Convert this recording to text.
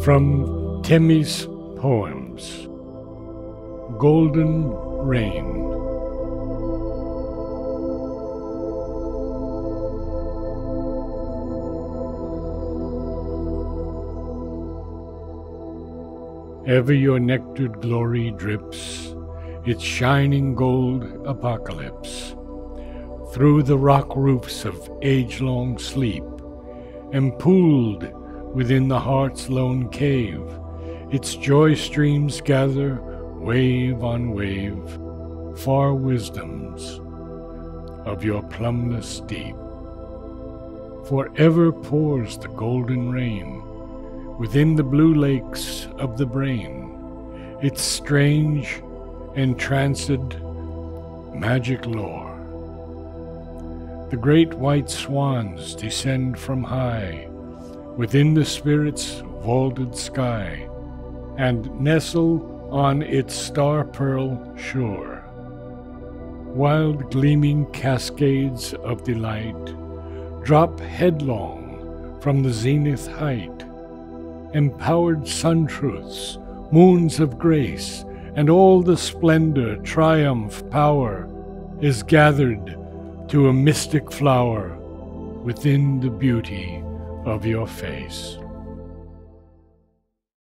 From Tehmi's poems, Golden Rain. Ever your nectared glory drips its shining gold apocalypse through the rock roofs of age-long sleep, and pooled within the heart's lone cave, its joy streams gather wave on wave, far wisdoms of your plumbless deep. Forever pours the golden rain within the blue lakes of the brain, its strange, entranced magic lore. The great white swans descend from high within the spirit's vaulted sky, and nestle on its star-pearl shore. Wild gleaming cascades of delight drop headlong from the zenith height. Empowered sun-truths, moons of grace, and all the splendor, triumph, power is gathered to a mystic flower within the beauty of your face.